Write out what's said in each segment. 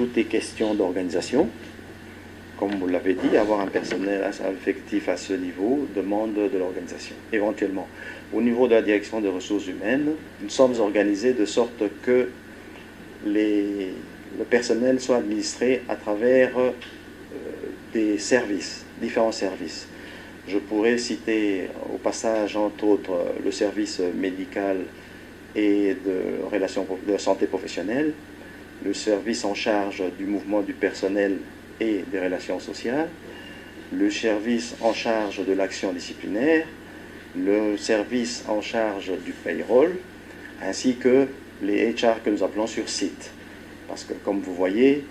tout est question d'organisation. Comme vous l'avez dit, avoir un personnel effectif à ce niveau demande de l'organisation. Éventuellement, au niveau de la direction des ressources humaines, nous sommes organisés de sorte que le personnel soit administré à travers des services, différents services. Je pourrais citer au passage, entre autres, le service médical et de santé professionnelle, le service en charge du mouvement du personnel et des relations sociales, le service en charge de l'action disciplinaire, le service en charge du payroll, ainsi que les HR que nous appelons sur site. Parce que, comme vous voyez,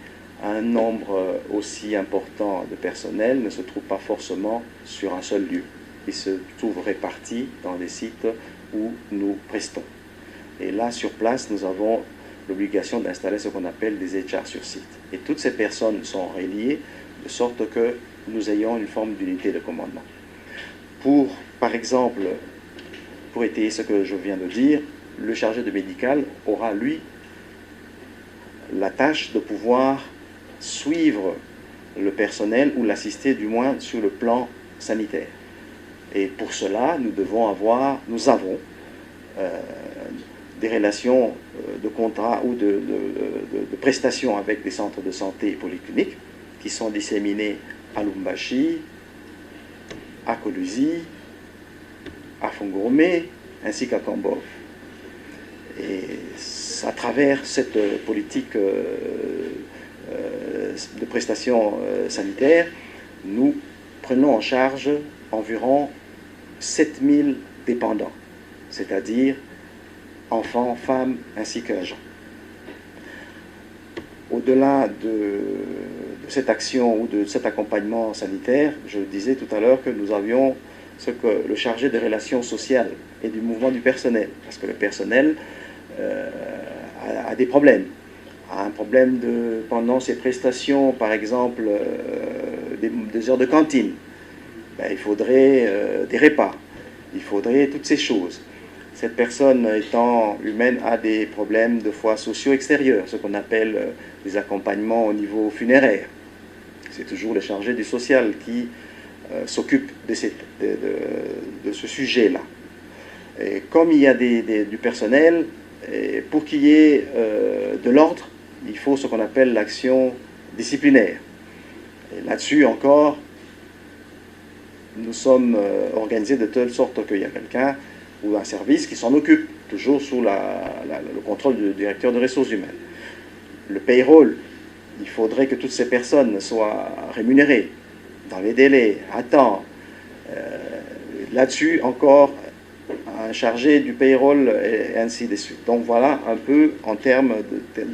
un nombre aussi important de personnel ne se trouve pas forcément sur un seul lieu. Il se trouve réparti dans les sites où nous prestons. Et là, sur place, nous avons l'obligation d'installer ce qu'on appelle des HR sur site. Et toutes ces personnes sont reliées de sorte que nous ayons une forme d'unité de commandement. Par exemple, pour étayer ce que je viens de dire, le chargé de médical aura, lui, la tâche de pouvoir suivre le personnel ou l'assister du moins sur le plan sanitaire. Et pour cela, nous avons des relations de contrat ou de prestations avec des centres de santé et polycliniques qui sont disséminés à Lubumbashi, à Kolwezi, à Fongorome, ainsi qu'à Kambov. Et à travers cette politique de prestations sanitaires, nous prenons en charge environ 7000 dépendants, c'est-à-dire enfants, femmes, ainsi qu'agents. Au-delà de cette action ou de cet accompagnement sanitaire, je disais tout à l'heure que nous avions le chargé des relations sociales et du mouvement du personnel, parce que le personnel a des problèmes. A un problème pendant ses prestations, par exemple, des heures de cantine. Il faudrait des repas, il faudrait toutes ces choses. Cette personne étant humaine a des problèmes de fois sociaux extérieurs, ce qu'on appelle des accompagnements au niveau funéraire. C'est toujours le chargé du social qui s'occupe de ce sujet-là. Et comme il y a du personnel, pour qu'il y ait de l'ordre, il faut ce qu'on appelle l'action disciplinaire. Et là-dessus encore, nous sommes organisés de telle sorte qu'il y a quelqu'un ou un service qui s'en occupe, toujours sous le contrôle du directeur de ressources humaines. Le payroll, il faudrait que toutes ces personnes soient rémunérées dans les délais, à temps. Là-dessus, encore, un chargé du payroll et ainsi de suite. Donc voilà un peu en termes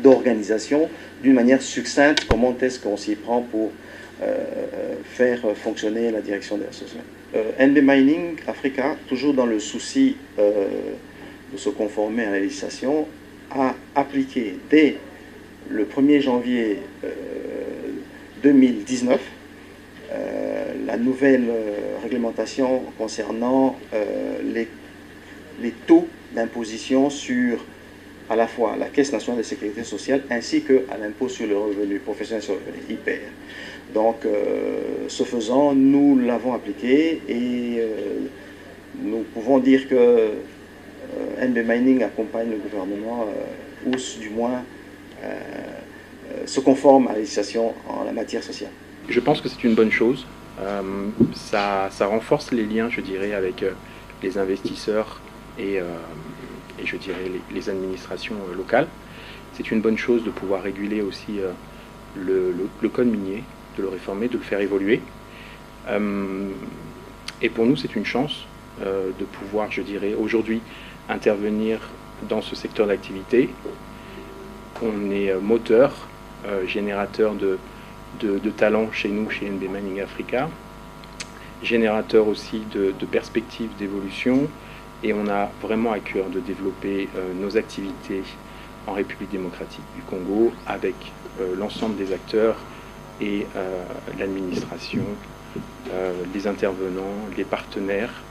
d'organisation, d'une manière succincte, comment est-ce qu'on s'y prend pour faire fonctionner la direction des ressources humaines. NB Mining Africa, toujours dans le souci de se conformer à la législation, a appliqué dès le 1er janvier 2019 la nouvelle réglementation concernant les taux d'imposition sur à la fois la Caisse nationale de sécurité sociale ainsi qu'à l'impôt sur le revenu professionnel sur le revenu, IPR. Donc, ce faisant, nous l'avons appliqué et nous pouvons dire que NB Mining accompagne le gouvernement ou du moins se conforme à la législation en la matière sociale. Je pense que c'est une bonne chose. Ça renforce les liens, je dirais, avec les investisseurs et je dirais les administrations locales. C'est une bonne chose de pouvoir réguler aussi le code minier, de le réformer, de le faire évoluer. Et pour nous, c'est une chance de pouvoir, je dirais, aujourd'hui intervenir dans ce secteur d'activité. On est moteur, générateur de talents chez nous, chez NB Mining Africa, générateur aussi de perspectives d'évolution, et on a vraiment à cœur de développer nos activités en République démocratique du Congo avec l'ensemble des acteurs et l'administration, les intervenants, les partenaires.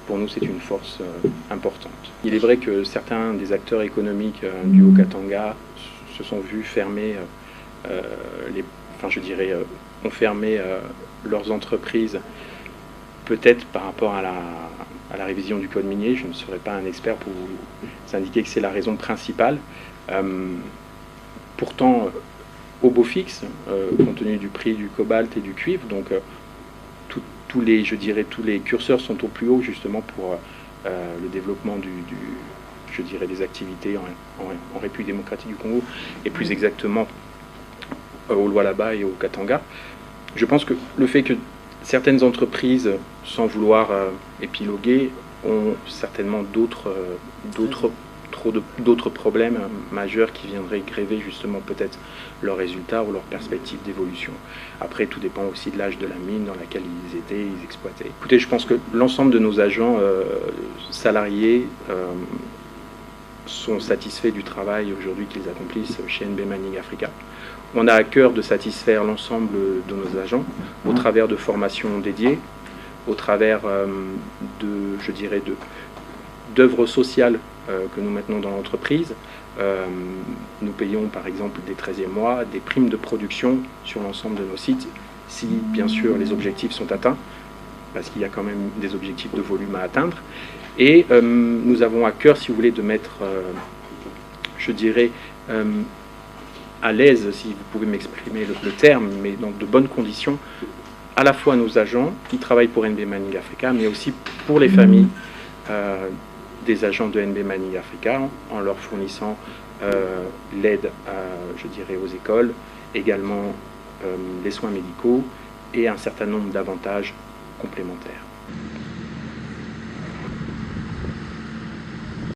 Pour nous, c'est une force importante. Il est vrai que certains des acteurs économiques du Haut-Katanga se sont vus fermer ont fermé leurs entreprises, peut-être par rapport à la révision du code minier. Je ne serai pas un expert pour vous indiquer que c'est la raison principale. Pourtant, au beau fixe, compte tenu du prix du cobalt et du cuivre, donc tous les curseurs sont au plus haut justement pour le développement des activités en République démocratique du Congo, et plus exactement au Lualaba et au Katanga. Je pense que le fait que certaines entreprises, sans vouloir épiloguer, ont certainement d'autres problèmes majeurs qui viendraient gréver justement peut-être leurs résultats ou leurs perspectives d'évolution. Après, tout dépend aussi de l'âge de la mine dans laquelle ils exploitaient. Écoutez, je pense que l'ensemble de nos agents salariés sont satisfaits du travail aujourd'hui qu'ils accomplissent chez NB Mining Africa. On a à cœur de satisfaire l'ensemble de nos agents au travers de formations dédiées, au travers d'œuvres sociales que nous maintenons dans l'entreprise. Nous payons par exemple des 13e mois, des primes de production sur l'ensemble de nos sites, si bien sûr les objectifs sont atteints, parce qu'il y a quand même des objectifs de volume à atteindre. Et nous avons à cœur, si vous voulez, de mettre, à l'aise, si vous pouvez m'exprimer le terme, mais dans de bonnes conditions, à la fois nos agents qui travaillent pour NB Mining Africa, mais aussi pour les familles des agents de NB Mining Africa, en leur fournissant l'aide, aux écoles, également les soins médicaux et un certain nombre d'avantages complémentaires.